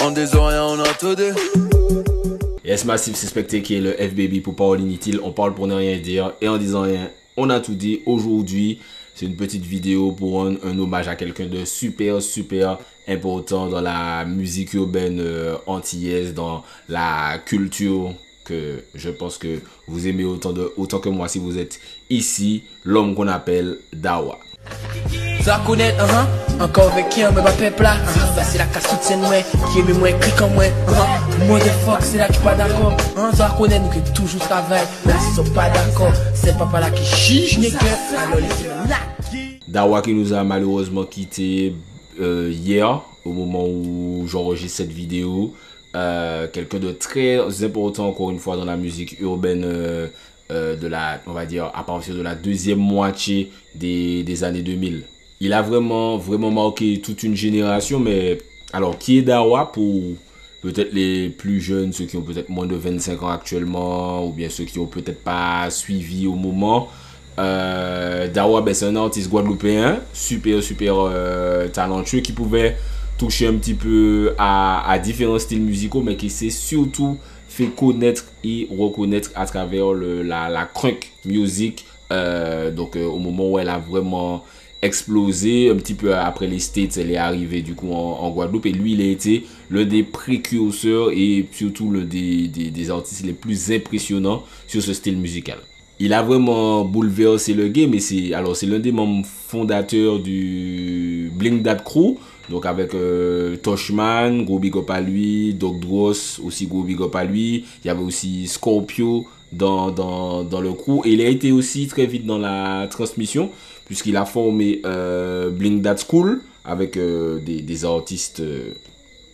On des oreilles, on a tout dit. Yes Massive, c'est Specté qui est le FBB pour parole inutile. On parle pour ne rien dire et en disant rien, on a tout dit. Aujourd'hui, c'est une petite vidéo pour un hommage à quelqu'un de super important dans la musique urbaine antillaise, dans la culture que je pense que vous aimez autant que moi si vous êtes ici, l'homme qu'on appelle Dawa. Ça connaît, encore avec qui on me bat peuple là, ça c'est la casse toute scène moi, qui aime moi, clique en moi, moi de fuck c'est là qui pas d'accord, ça connaît nous qui toujours travaille, mais s'ils sont pas d'accord, c'est papa là qui chiche n'est que, alors les là. Dawa qui nous a malheureusement quitté hier, au moment où j'enregistre cette vidéo, quelqu'un de très important encore une fois dans la musique urbaine de la, on va dire, à partir de la deuxième moitié des années 2000. Il a vraiment marqué toute une génération, mais alors qui est Dawa pour peut-être les plus jeunes, ceux qui ont peut-être moins de 25 ans actuellement, ou bien ceux qui ont peut-être pas suivi au moment. Dawa, ben, c'est un artiste guadeloupéen, super talentueux, qui pouvait toucher un petit peu à différents styles musicaux, mais qui s'est surtout fait connaître et reconnaître à travers la crunk music, donc au moment où elle a vraiment explosé, un petit peu après les States, elle est arrivée du coup en Guadeloupe, et lui il a été l'un des précurseurs et surtout l'un des artistes les plus impressionnants sur ce style musical. Il a vraiment bouleversé le game, et c'est l'un des membres fondateurs du Blink That Crew, donc avec Toshman, gros big up à lui, Doc Dross aussi gros big up à lui, il y avait aussi Scorpio dans le crew, et il a été aussi très vite dans la transmission puisqu'il a formé Blink That School avec des artistes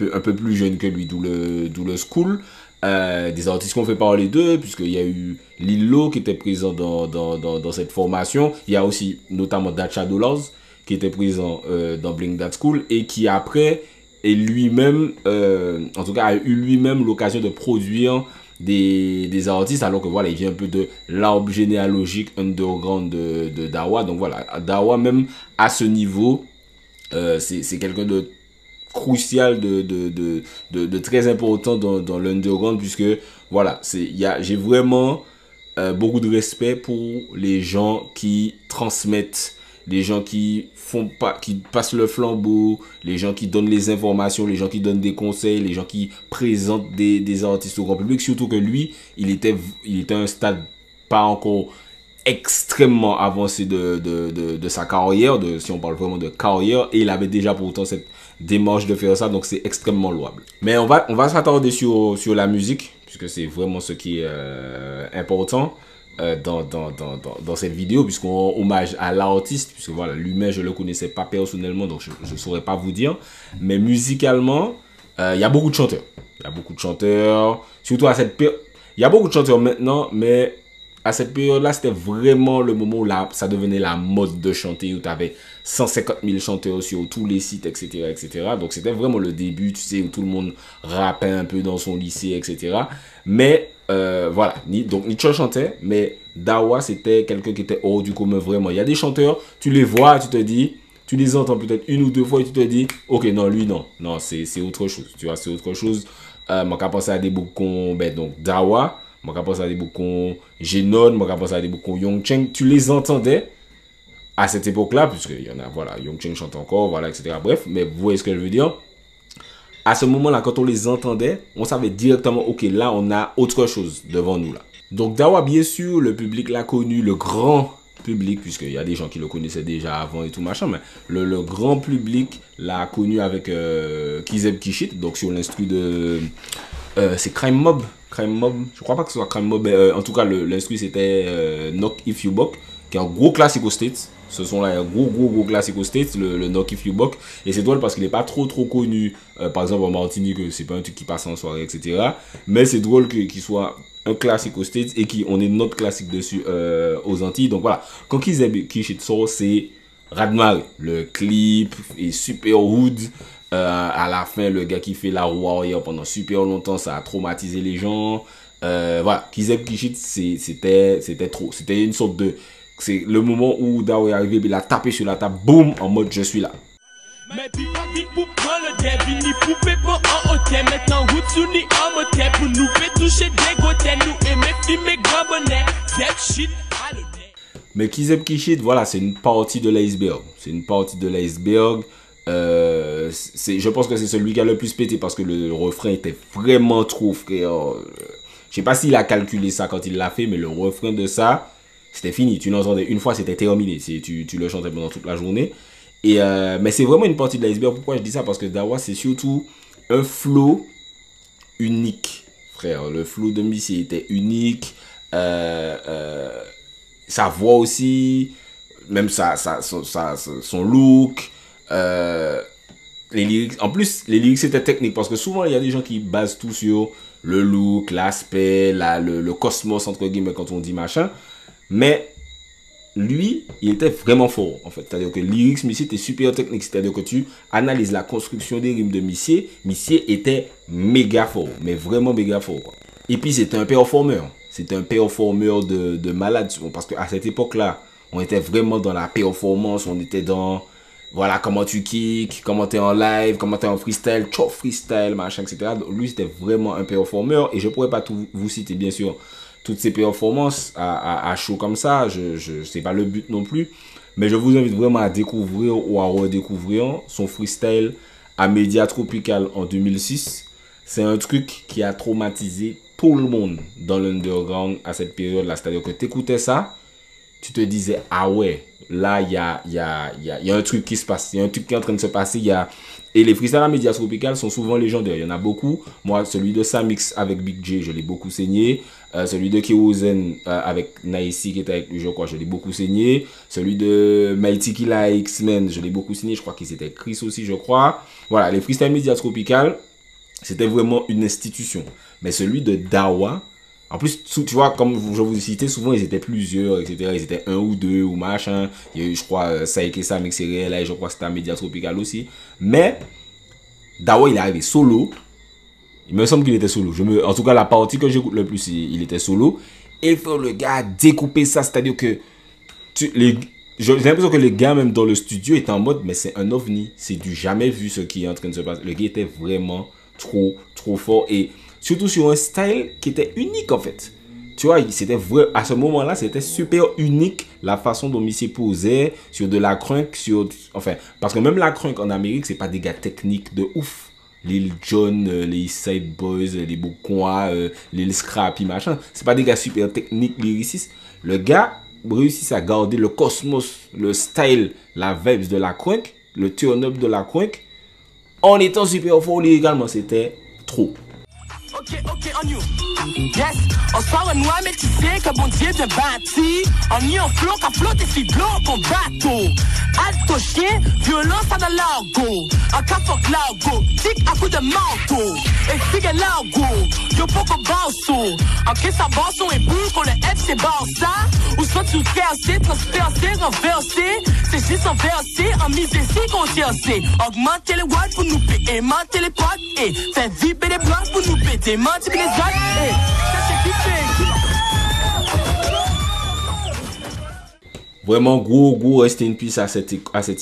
un peu plus jeunes que lui, d'où le school. Des artistes qu'on fait parler d'eux, puisqu'il y a eu Lilo qui était présent dans cette formation. Il y a aussi notamment Dacha Dollars qui était présent dans Blink That School, et qui après est lui-même, en tout cas a eu lui-même l'occasion de produire des artistes, alors que voilà, il vient un peu de l'arbre généalogique underground de Dawa. Donc voilà, Dawa même à ce niveau, c'est quelqu'un de crucial, de très important dans l'underground, puisque voilà, j'ai vraiment beaucoup de respect pour les gens qui transmettent, les gens qui passent le flambeau, les gens qui donnent les informations, les gens qui donnent des conseils, les gens qui présentent des artistes au grand public. Surtout que lui, il était à un stade pas encore extrêmement avancé de sa carrière, si on parle vraiment de carrière, et il avait déjà pourtant cette démarche de faire ça, donc c'est extrêmement louable. Mais on va s'attarder sur la musique, puisque c'est vraiment ce qui est important dans cette vidéo, puisqu'on hommage à l'artiste, puisque voilà, lui-même je le connaissais pas personnellement, donc je ne saurais pas vous dire, mais musicalement il y a beaucoup de chanteurs, surtout à cette période. Il y a beaucoup de chanteurs maintenant, mais à cette période-là, c'était vraiment le moment où ça devenait la mode de chanter, où tu avais 150 000 chanteurs sur tous les sites, etc. Donc, c'était vraiment le début, tu sais, où tout le monde rappait un peu dans son lycée, etc. Mais, voilà, donc Nietzsche chantait, mais Dawa, c'était quelqu'un qui était hors du commun, vraiment. Il y a des chanteurs, tu les vois, tu te dis, tu les entends peut-être une ou deux fois, et tu te dis, ok, non, lui, non, c'est autre chose, tu vois, c'est autre chose. Moi, quand je pense à des boucons, ben, donc, Dawa, moi, quand je pense à des boucons Genon, moi, quand je pense à des boucons Yongcheng, tu les entendais à cette époque-là, puisqu'il y en a, voilà, Yongcheng chante encore, voilà, etc. Bref, mais vous voyez ce que je veux dire. À ce moment-là, quand on les entendait, on savait directement, ok, là, on a autre chose devant nous, là. Donc, Dawa, bien sûr, le public l'a connu, le grand public, puisqu'il y a des gens qui le connaissaient déjà avant et tout machin, mais le grand public l'a connu avec Kizeb Kishit, donc sur l'instru de... c'est Crime Mob, je crois pas que ce soit Crime Mob, mais en tout cas l'instru c'était Knock If You Buck, qui est un gros classique aux States. Ce sont là un gros classique aux States, le Knock If You Buck, et c'est drôle parce qu'il n'est pas trop connu, par exemple en Martinique, c'est pas un truc qui passe en soirée, etc. Mais c'est drôle qu'il soit un classique aux States et qu'on ait notre classique dessus aux Antilles. Donc voilà, quand Kishit sort, c'est Radmar, le clip est super hood. À la fin, le gars qui fait la warrior pendant super longtemps, ça a traumatisé les gens. Voilà, Kizeb Kishit, c'était trop. C'était une sorte de... C'est le moment où Dawa est arrivé, il a tapé sur la table, boum, en mode je suis là. Mais puis pas vite pour prendre le débit, ni poupée pour en hôtel. Maintenant, route sous ni en motel. Pour nous faire toucher des gotels, nous aimer filmer grand bonnet. Zep shit, à l'hôtel. Mais Kizep Kishit, voilà, c'est une partie de l'iceberg. C'est une partie de l'iceberg. Je pense que c'est celui qui a le plus pété parce que le refrain était vraiment trop, frère. Je sais pas s'il a calculé ça quand il l'a fait, mais le refrain de ça, c'était fini. Tu l'entendais une fois, c'était terminé. Tu le chantais pendant toute la journée. Mais c'est vraiment une partie de l'iceberg. Pourquoi je dis ça? Parce que Dawa, c'est surtout un flow unique, frère. Le flow de Missy était unique. Sa voix aussi, même son look, les lyrics. En plus, les lyrics c'était technique parce que souvent il y a des gens qui basent tout sur le look, l'aspect, le cosmos entre guillemets quand on dit machin. Mais lui, il était vraiment fort en fait. C'est-à-dire que lyrics Missy était super technique. C'est-à-dire que tu analyses la construction des rimes de Missy. Missy était méga fort, mais vraiment méga fort, quoi. Et puis c'était un performeur. C'était un performeur de malade. Parce qu'à cette époque-là, on était vraiment dans la performance. On était dans, voilà, comment tu kicks, comment t'es en live, comment t'es en freestyle, chop freestyle, machin, etc. Donc, lui, c'était vraiment un performeur. Et je pourrais pas tout vous citer, bien sûr, toutes ces performances à chaud comme ça. C'est pas le but non plus. Mais je vous invite vraiment à découvrir ou à redécouvrir son freestyle à Média Tropical en 2006. C'est un truc qui a traumatisé tout le monde dans l'underground à cette période-là. C'est-à-dire que tu écoutais ça, tu te disais, ah ouais, là, il y a un truc qui se passe. Il y a un truc qui est en train de se passer. Et les freestyles à Média Tropical sont souvent légendaires. Il y en a beaucoup. Moi, celui de Samix avec Big J, je l'ai beaucoup saigné. Celui de Kerozen avec Naïsi qui était avec lui, je crois, je l'ai beaucoup saigné. Celui de Mighty Killa X-Men, je l'ai beaucoup saigné. Je crois qu'il c'était Chris aussi, je crois. Voilà, les freestyles Média Tropical, c'était vraiment une institution. Mais celui de Dawa, en plus, tu vois, comme je vous citais, souvent ils étaient plusieurs, etc. Ils étaient un ou deux ou machin. Il y a eu, je crois, Saïk et Sam, etc. Là, je crois que c'était un Média Tropical aussi. Mais Dawa, il est arrivé solo. Il me semble qu'il était solo. En tout cas, la partie que j'écoute le plus, il était solo. Et le gars a découpé ça. C'est-à-dire que j'ai l'impression que les gars, même dans le studio, étaient en mode, mais c'est un ovni. C'est du jamais vu ce qui est en train de se passer. Le gars était vraiment trop fort. Et surtout sur un style qui était unique en fait. Tu vois, c'était vrai, à ce moment-là, c'était super unique la façon dont Missy posait sur de la crunk, enfin, parce que même la crunk en Amérique, c'est pas des gars techniques de ouf. Lil Jon, les East Side Boys, les Bokois, les Scrappy, machin. C'est pas des gars super techniques, lyricistes. Le gars réussit à garder le cosmos, le style, la vibes de la crunk, le turn-up de la crunk, en étant super fort lyricalement. C'était trop. Ok, on you. Yes, on sort un noir métissé que bon Dieu te bâti. On y en flot, qu'à flotte et si blanc qu'on bateau. Alto chien, violence à de l'argot. Un cafoc l'argot, tic à coup de manteau. Et figue l'argot, yo poco basso. En caisse à basson et boule qu'on le FC Barça. Ou soit tu percé, transpercé, renversé. C'est juste renversé, en mise ici qu'on tiercé. Augmenter les watts pour nous payer, aimenter les potes. Et faire vibrer les blocs pour nous péter. Mentir les autres, et ça c'est vite. Vraiment gros rest in peace à cette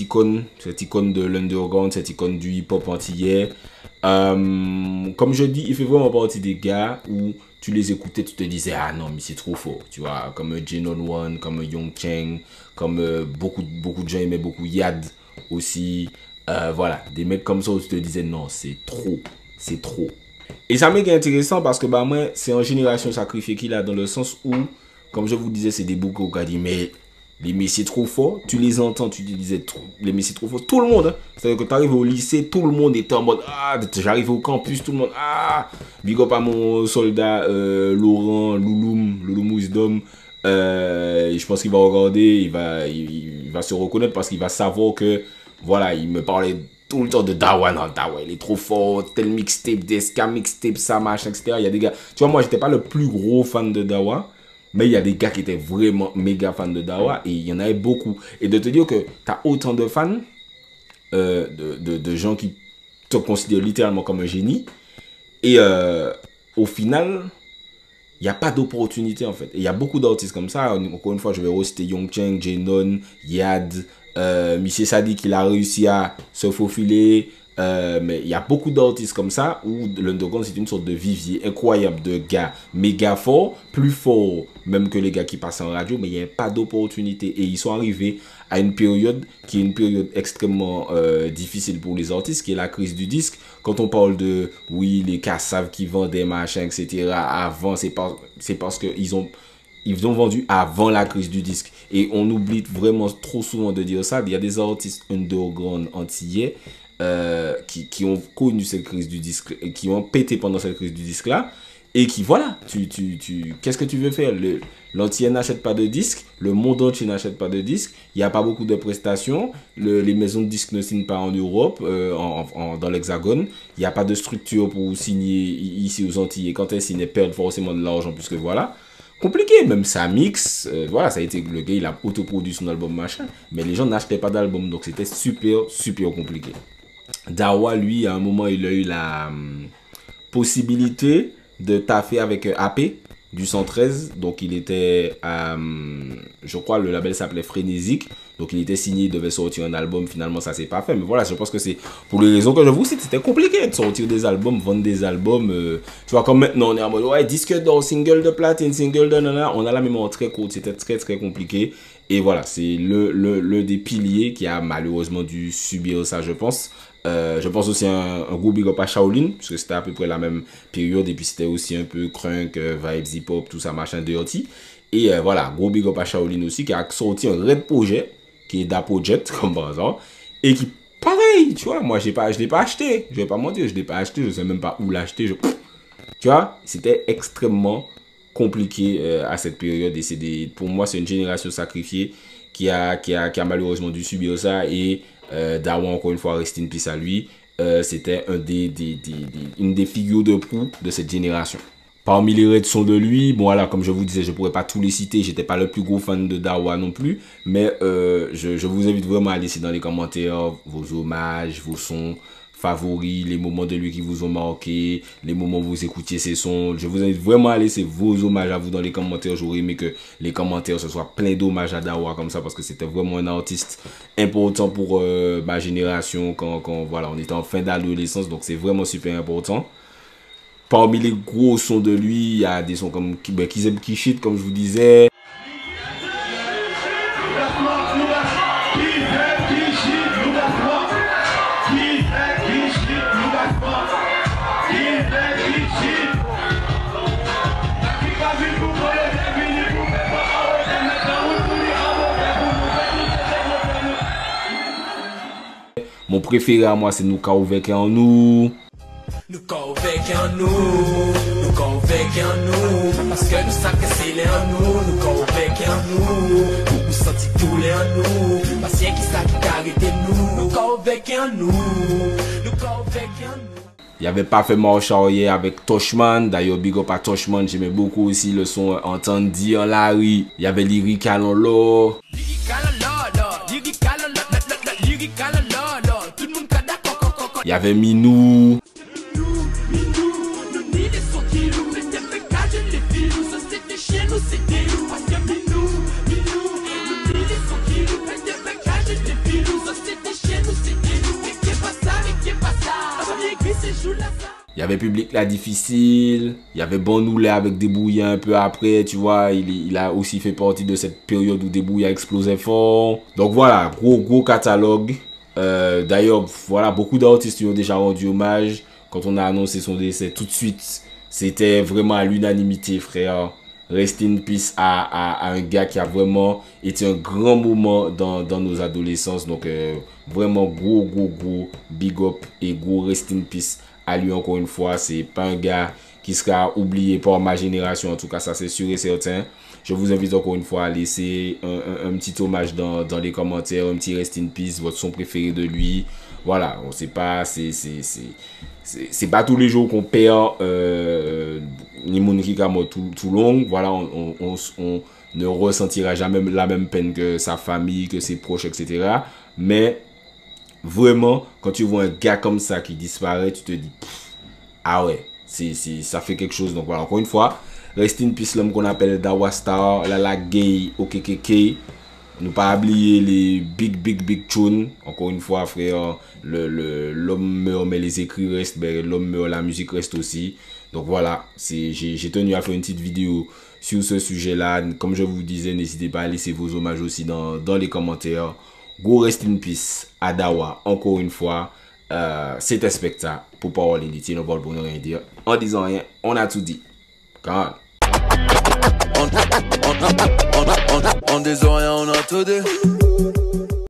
icône de l'underground, cette icône du hip-hop antillais. Comme je dis, il fait vraiment partie des gars où tu les écoutais, tu te disais, ah non, mais c'est trop fort. Tu vois, comme Jinon One, comme Young Cheng, comme beaucoup de gens aimaient beaucoup Yad aussi. Voilà, des mecs comme ça où tu te disais, non, c'est trop. Et ça m'est intéressant parce que bah, moi, c'est en génération sacrifiée qu'il a, dans le sens où, comme je vous disais, c'est des boucles qui ont dit, mais les messieurs trop forts, tu les entends, tu te disais, les messieurs trop forts, tout le monde, hein. C'est-à-dire que tu arrives au lycée, tout le monde était en mode, ah, j'arrive au campus, tout le monde, ah, big up à mon soldat Laurent, Louloum Wisdom, je pense qu'il va regarder, il va se reconnaître parce qu'il va savoir que, voilà, il me parlait tout le temps de Dawa, non, Dawa, il est trop fort, tel mixtape, DSK mixtape, ça, machin, etc. Il y a des gars, tu vois, moi, j'étais pas le plus gros fan de Dawa, mais il y a des gars qui étaient vraiment méga fans de Dawa, et il y en avait beaucoup. Et de te dire que tu as autant de fans, de gens qui te considèrent littéralement comme un génie, et au final, il n'y a pas d'opportunité en fait. Et il y a beaucoup d'artistes comme ça. Encore une fois, je vais reciter Young Cheng, Jenon, Yad, Michel Sadi qui a réussi à se faufiler. Mais il y a beaucoup d'artistes comme ça où l'underground c'est une sorte de vivier incroyable de gars méga forts, plus forts même que les gars qui passent en radio, mais il n'y a pas d'opportunité et ils sont arrivés à une période qui est une période extrêmement difficile pour les artistes, qui est la crise du disque. Quand on parle de oui les cassaves qui vendaient machin etc. avant, c'est parce que ils ont vendu avant la crise du disque. Et on oublie vraiment trop souvent de dire ça. Il y a des artistes underground antillais qui ont connu cette crise du disque et qui ont pété pendant cette crise du disque là. Et qui, voilà, qu'est-ce que tu veux faire? L'antillais n'achète pas de disques, le monde entier n'achète pas de disques, il n'y a pas beaucoup de prestations, les maisons de disques ne signent pas en Europe, dans l'Hexagone, il n'y a pas de structure pour signer ici aux Antilles, et quand elles signent, elles perdent forcément de l'argent, puisque voilà, compliqué, même ça mix, voilà, ça a été, le gars il a autoproduit son album machin, mais les gens n'achetaient pas d'album, donc c'était super compliqué. Dawa, lui, à un moment, il a eu la possibilité de taffer avec AP du 113, donc il était je crois le label s'appelait Frénésique, donc il était signé, il devait sortir un album, finalement ça s'est pas fait, mais voilà, je pense que c'est pour les raisons que je vous cite, c'était compliqué de sortir des albums, vendre des albums, tu vois, comme maintenant on est en mode ouais, disque d'or, single de platine, single de nana, on a la mémoire très courte, c'était très compliqué, et voilà, c'est le des piliers qui a malheureusement dû subir ça, je pense. Je pense aussi un gros big up à Shaolin, parce que c'était à peu près la même période, et puis c'était aussi un peu crunk, vibes hip-hop, tout ça, machin, dirty. Et voilà, gros big up à Shaolin aussi, qui a sorti un red projet, qui est d'Apogette, comme par exemple, et qui, pareil, tu vois, moi je l'ai pas acheté, je vais pas mentir, je l'ai pas acheté, je sais même pas où l'acheter, tu vois, c'était extrêmement compliqué à cette période, et pour moi c'est une génération sacrifiée qui a malheureusement dû subir ça, et Dawa, encore une fois, rest in peace à lui, c'était une des figures de proue de cette génération. Parmi les reds sons de lui, bon voilà, comme je vous disais, je pourrais pas tous les citer, j'étais pas le plus gros fan de Dawa non plus, mais je vous invite vraiment à laisser dans les commentaires vos hommages, vos sons favoris, les moments de lui qui vous ont marqué, les moments où vous écoutiez ses sons. Je vous invite vraiment à laisser vos hommages à vous dans les commentaires. J'aurais aimé que les commentaires ce soit plein d'hommages à Dawa comme ça, parce que c'était vraiment un artiste important pour ma génération quand voilà, on était en fin d'adolescence, donc c'est vraiment super important. Parmi les gros sons de lui, il y a des sons comme Kizem Kishit, comme je vous disais. Mon préféré à moi, c'est Nous Kaouvek en nous. Nous Kaouvek en nous, nous Kaouvek en nous, parce que nous savons que c'est en nous, nous Kaouvek en nous, nous sentis tous les en nous, parce qu'il y a qui ça qui arrête nous, nous Kaouvek en nous, nous Kaouvek en nous. Il y avait Parfait Marche arrière avec Toshman. D'ailleurs, big up à Toshman. J'aimais beaucoup aussi le son Entendre dire Larry. Il y avait Lyrical en l'eau. Il y avait Minou. Il y avait Public La Difficile, il y avait Bonoulet avec Débouillat un peu après, tu vois, il a aussi fait partie de cette période où Débouillat explosait fort. Donc voilà, gros catalogue. D'ailleurs, voilà, beaucoup d'artistes lui ont déjà rendu hommage. Quand on a annoncé son décès, tout de suite, c'était vraiment à l'unanimité, frère. Rest in peace à un gars qui a vraiment été un grand moment dans nos adolescences. Donc vraiment gros big up et gros rest in peace à lui encore une fois. C'est pas un gars qui sera oublié par ma génération, en tout cas ça c'est sûr et certain. Je vous invite encore une fois à laisser un petit hommage dans les commentaires, un petit rest in peace, votre son préféré de lui. Voilà, on sait pas, c'est pas tous les jours qu'on perd ni Mouniki Kamo tout long. Voilà, on ne ressentira jamais la même peine que sa famille, que ses proches, etc. Mais vraiment, quand tu vois un gars comme ça qui disparaît, tu te dis, ah ouais, ça fait quelque chose. Donc voilà, encore une fois, Rest in peace l'homme qu'on appelle Dawa Star, Lala Gay, OKKK. Nous pas oublier les big tunes. Encore une fois, frère, l'homme meurt mais les écrits restent, ben, l'homme meurt la musique reste aussi. Donc voilà, j'ai tenu à faire une petite vidéo sur ce sujet-là. Comme je vous disais, n'hésitez pas à laisser vos hommages aussi dans les commentaires. Go rest in peace à Dawa, encore une fois. C'était spectacle pour parler d'Étienne, on parle pour ne rien dire. En disant rien, on a tout dit. Quand On des oreilles, on a tout dit.